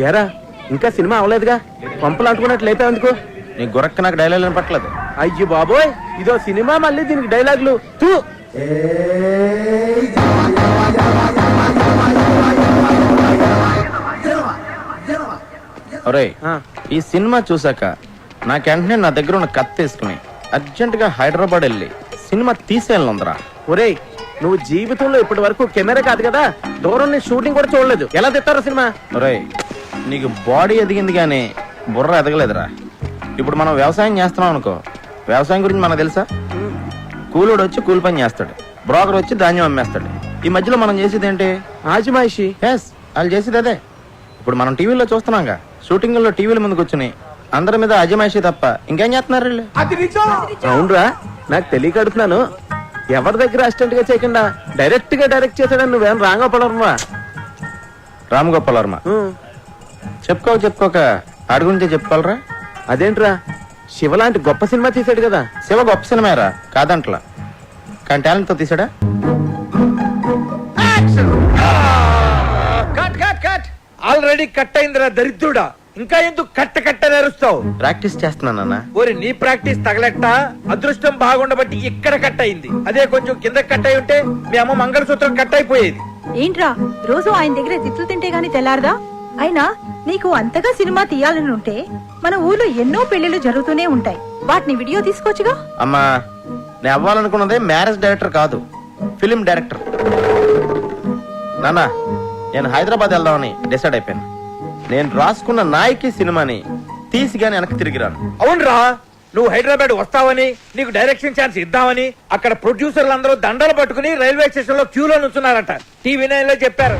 ఎరా ఇంకా సినిమా అవలేదుగా, పంపలు అంటుకున్నట్లు లేపా ఎందుకు? నీ గురక్క నాకు డైలాగ్ వినపట్లేదు. అయ్యో బాబోయ్, ఇదో సినిమా మళ్ళీ దీనికి డైలాగులు తూ. ఒరేయ్, ఈ సినిమా చూసాక నాకు వెంటనే నా దగ్గర ఉన్న కత్తి తీసుకుని అర్జెంట్ గా హైదరాబాద్ వెళ్ళి సినిమా తీసేయాలందరా. ఒరేయ్, నువ్వు జీవితంలో ఇప్పటి వరకు కెమెరా కాదు కదా, దూరం నుంచి షూటింగ్ కూడా చూడలేదు, ఎలా తెస్తారో సినిమా? ఒరేయ్, నీకు బాడీ ఎదిగింది కానీ బుర్ర ఎదగలేదురా. ఇప్పుడు మనం వ్యవసాయం చేస్తున్నాం అనుకో, వ్యవసాయం గురించి మనకు తెలుసా? కూలోడు వచ్చి కూలి పని చేస్తాడు, బ్రోకర్ వచ్చి ధాన్యం అమ్మేస్తాడు. ఈ మధ్యలో మనం చేసేది ఏంటి? ఆజిమాయిషి. ఎస్, వాళ్ళు చేసేది అదే. ఇప్పుడు మనం టీవీలో చూస్తున్నాంగా, షూటింగ్లో టీవీల ముందుకు కూర్చుని అందరి మీద అజమాయిషి తప్ప ఇంకేం చేస్తున్నారు వీళ్ళు? అవునరా, నాకు తెలియక అడుగుతున్నాను. ఎవరి దగ్గర అసిస్టెంట్ గా చేయకుండా డైరెక్ట్ గా డైరెక్ట్ చేశాడని నువ్వేం రాంగోపాలవర్మ? రామ్ గోపాల్ వర్మ చెప్పుకోక ఆడి గురించే చెప్పుకోవాలరా. అదేంట్రా, శివ లాంటి గొప్ప సినిమా తీసాడు కదా. శివ గొప్ప సినిమారా కాదంట్లా, కానీ టాలెంట్ తో తీసాడా? ఆల్రెడీ కట్ అయిందిరా దరిద్రుడా, ఇంకా ఎందుకు కట్ట నేరుస్తావు? ప్రాక్టీస్ చేస్తున్నానన్నా. ఓరి నీ ప్రాక్టీస్ తగలెట్ట, అదృష్టం బాగుండబట్టి ఇక్కడ కట్ అయింది. అదే కొంచెం కింద కట్ అయి ఉంటే మీ అమ్మ మంగళసూత్రం కట్ అయిపోయేది. ఏంట్రా రోజు ఆయన దగ్గర తిట్లు తింటే గాని తెల్లారదా? అయినా నీకు అంతగా సినిమా తీయాలని ఉంటే మన ఊర్లో ఎన్నో పెళ్లిళ్ళు జరుగుతూనే ఉంటాయి, వాటిని వీడియో తీసుకోవచ్చుగా. అమ్మా, నేను అవ్వాలనుకున్నదే మ్యారేజ్ డైరెక్టర్ కాదు, ఫిలిం డైరెక్టర్. నాన్న, నేను హైదరాబాద్ వెళ్దామని డిసైడ్ అయిపోయాను. నేను రాసుకున్న నాయకి సినిమాని తీసి గాని వెనక్కి తిరిగిరాను. అవునరా, నువ్వు హైదరాబాద్ వస్తావని, నీకు డైరెక్షన్ ఛాన్స్ ఇద్దామని అక్కడ ప్రొడ్యూసర్లు అందరూ దండలు పట్టుకుని రైల్వే స్టేషన్ లో క్యూలో నుంచున్నారట. టీవీ నైన్ లో చెప్పారు.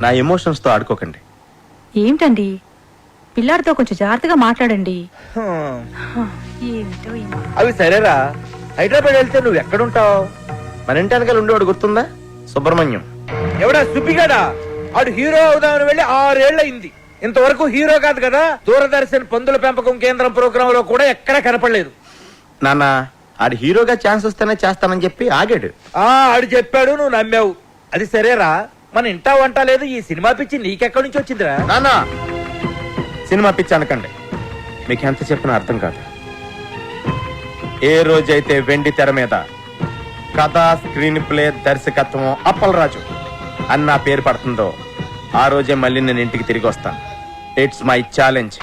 నా ఎమోషన్స్ తో ఆడుకోకండి. ఏంటండి, పిల్లాడితో కొంచెం జాగ్రత్తగా మాట్లాడండి. అవి సరేరా, హైదరాబాద్ వెళ్తే నువ్వు ఎక్కడుంటావు? మన ఇంటి వెనకాల ఉండేవాడు గుర్తుందా? సుబ్రహ్మణ్యం. ఎవడా సుబ్బిగాడా? ఆడు హీరో అవుదామని వెళ్ళి 6 ఏళ్లయింది, ఇంతవరకు హీరో కాదు కదా. దూరదర్శన్ పందుల పెంపకం కేంద్రం ప్రోగ్రామ్ లో కూడా ఎక్కడా కనపడలేదు. నాన్న, ఆడు హీరోగా ఛాన్స్ వస్తేనే చేస్తానని చెప్పి ఆగాడు. ఆడు చెప్పాడు, నువ్వు నమ్మావు. అది సరేరా, మన ఇంటా వంట లేదు, ఈ సినిమా పిచ్చి నీకెక్కడి నుంచి వచ్చిందిరా? నాన్న, సినిమా పిచ్చి అనకండి, మీకు ఎంత చెప్పినా అర్థం కాదు. ఏ రోజైతే వెండి తెర మీద కథ, స్క్రీన్ ప్లే, దర్శకత్వం అప్పలరాజు అన్న పేరు పడుతుందో ఆ రోజే మళ్ళీ నేను ఇంటికి తిరిగి వస్తాను. It's my challenge.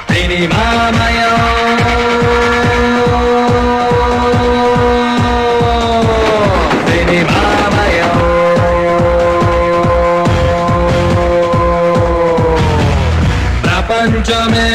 ప్రపంచమే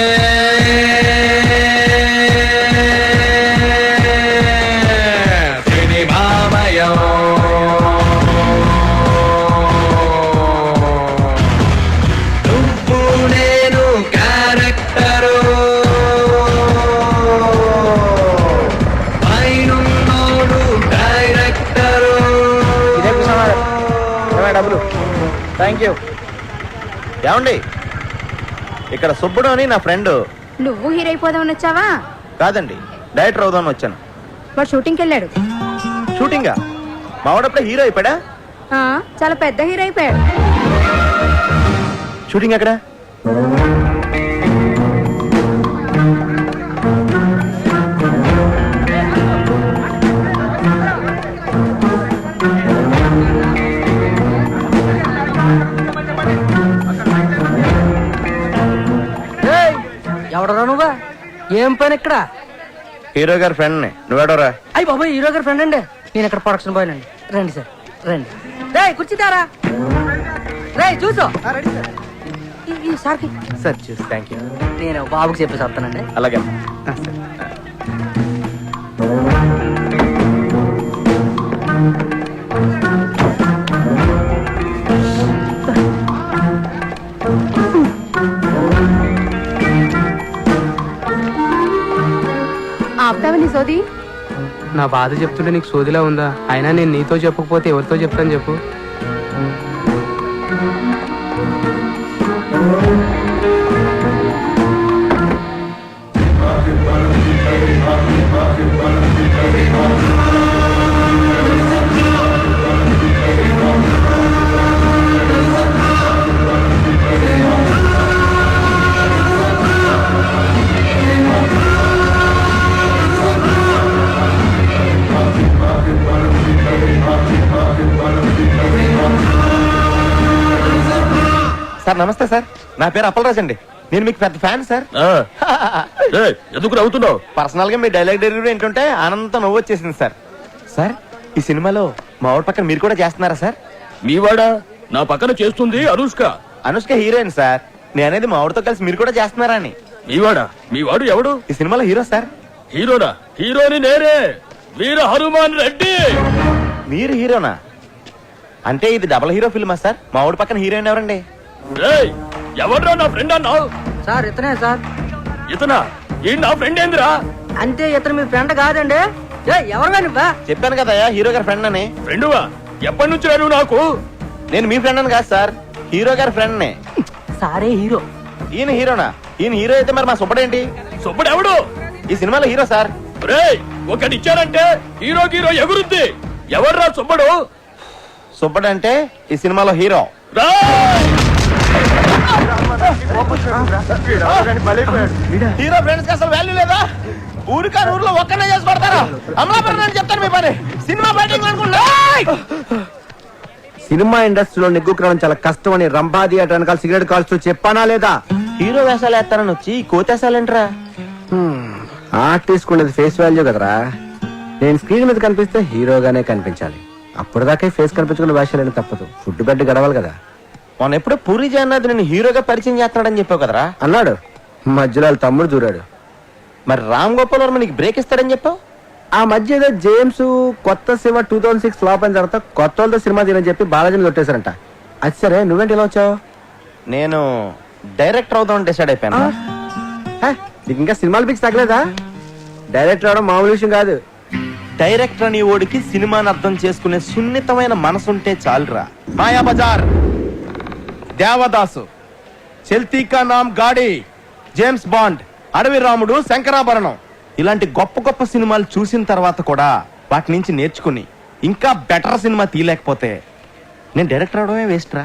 థ్యాంక్ యూ. ఏమండి, ఇక్కడ సుబ్బుడు అని నా ఫ్రెండ్. నువ్వు హీరో అయిపోదామని వచ్చావా? కాదండి, డైరెక్టర్ అవుదామని వచ్చాను. వాడు షూటింగ్కి వెళ్ళాడు. షూటింగా? మావాడప్పుడే హీరో అయిపోయా? చాలా పెద్ద హీరో అయిపోయాడు. షూటింగ్ ఎక్కడ? ఎవడరా నువ్వా? ఏం పని ఇక్కడ? హీరో గారి ఫ్రెండ్ ని. నువ్వేడోరా? అయ్యి బాబోయ్, హీరో గారి ఫ్రెండ్ అండి. నేను ఇక్కడ ప్రొడక్షన్ బాయ్ అండి. రండి సార్, రండి. రే కూర్చుంటారా? రే చూసో సార్కి. సార్ చూసి థ్యాంక్ యూ. నేను బాబుకి చెప్పేసి వస్తానండి. అలాగే. ఆపుతావా నీ సోది? నా బాధ చెప్తుంటే నీకు సోదిలా ఉందా? అయినా నేను నీతో చెప్పకపోతే ఎవరితో చెప్తాను చెప్పు. సార్ నమస్తే సార్, నా పేరు అప్పలరాజ్ అండి. నేను మీకు పెద్ద ఫ్యాన్ సార్. ఎందుకు నవ్వుతున్నావు? పర్సనల్ గా మీ డైలాగ్ డెలివరీ ఏంటంటే ఆనందంతో నవ్వు వచ్చేసింది సార్. సార్ ఈ సినిమాలో మా ఊరి పక్కన మీరు కూడా చేస్తున్నారా సార్? మీవాడా నా పక్కన చేస్తుంది అనుష్క. Anushka heroine sir. నేను అనేది మా ఊరితో కలిసి మీరు కూడా చేస్తున్నారా అని. మీవాడా? మీవాడు ఎవడు? ఈ సినిమాలో హీరో సార్. హీరోనా? హీరోని నేనే, వీర హనుమాన్ రెడ్డి. మీరు హీరోనా? అంటే ఇది డబుల్ హీరో ఫిల్మా సార్? మా ఊరి పక్కన హీరోయిన్ ఎవరండి? ఎవడ్రా నా ఫ్రెండ్ అన్నావు? సార్ ఇతనే సార్. ఇతనా? ఈ నా ఫ్రెండ్ ఏందిరా? అంటే ఇతను మీ ఫ్రెండ్ కాదండి. ఎవరుగా నువ్వా? చెప్పాను కదా హీరో గారి ఫ్రెండ్ అని. ఫ్రెండువా? ఎప్పటి నుంచి నువ్వు నాకు? నేను మీ ఫ్రెండ్ అని కాదు సార్, హీరో గారి ఫ్రెండ్ నే. సారే హీరో. ఈయన హీరోనా? ఈయన హీరో అయితే మరి మా సుబ్బడేంటి? సుబ్బడు ఎవడు? ఈ సినిమాలో హీరో సార్. రేయ్, ఒకటిచ్చారంటే హీరో హీరో ఎగురుద్ది. ఎవర్రా సుబ్బడు? సుబ్బడు అంటే ఈ సినిమాలో హీరో. హీరో ఫ్రెండ్స్ కి అసలు వాల్యూ లేదా? ఊరికా ఊర్లో ఒక్కనే చేసి పడతారా? అమలాపురం అని చెప్తాను మీ పని. సినిమా బయటింగ్ అనుకుంటా. సినిమా ఇండస్ట్రీలో నిగ్గుకరం చాలా కష్టం అని రంభా థియేటర్ వెనకాల సిగరెట్ కాల్స్తూ చెప్పానా లేదా? హీరో వేషాలు వేస్తానని వచ్చి కోతేసాలంటరా? ఆర్టిస్ట్ ఉండేది ఫేస్ వాల్యూ కదరా. నేను స్క్రీన్ మీద కనిపిస్తే హీరోగానే కనిపించాలి. అప్పుడు దాకా ఫేస్ కనిపించుకున్న వేషాలు తప్పదు. ఫుడ్ బెడ్ గడవాలి కదా. మొన్న ఎప్పుడో పూరి జగన్నాథ్ నేను హీరోగా పరిచయం చేస్తున్నాడని చెప్పావు కదరా? అన్నాడు. మధ్యలో వాళ్ళ తమ్ముడు దూరాడు. మరి రామ్ గోపాల్ వర్మ నీకు బ్రేక్ ఇస్తాడని చెప్పావు. ఆ మధ్య ఏదో జేమ్స్ కొత్త సినిమా 2006 ఫ్లాప్ అయిన తర్వాత కొత్త వాళ్ళతో సినిమా తీయని చెప్పి బాలాజీని కొట్టేశారంట. అది సరే, నువ్వేంటి ఇలా వచ్చావు? నేను డైరెక్టర్ అవుదామని డిసైడ్ అయిపోయాను. నీకు ఇంకా సినిమాలు పిక్స్ తగ్గలేదా? డైరెక్టర్ అవడం మామూలు విషయం కాదు. డైరెక్టర్ అని ఓడికి సినిమాని అర్థం చేసుకునే సున్నితమైన మనసుంటే చాలురా. మాయా బజార్, దేవదాసు, చెల్తీ కా నామ్ గాడి, జేమ్స్ బాండ్, అడవి రాముడు, శంకరాభరణం ఇలాంటి గొప్ప గొప్ప సినిమాలు చూసిన తర్వాత కూడా వాటి నుంచి నేర్చుకుని ఇంకా బెటర్ సినిమా తీయలేకపోతే నేను డైరెక్టర్ అవడమే వేస్ట్ రా.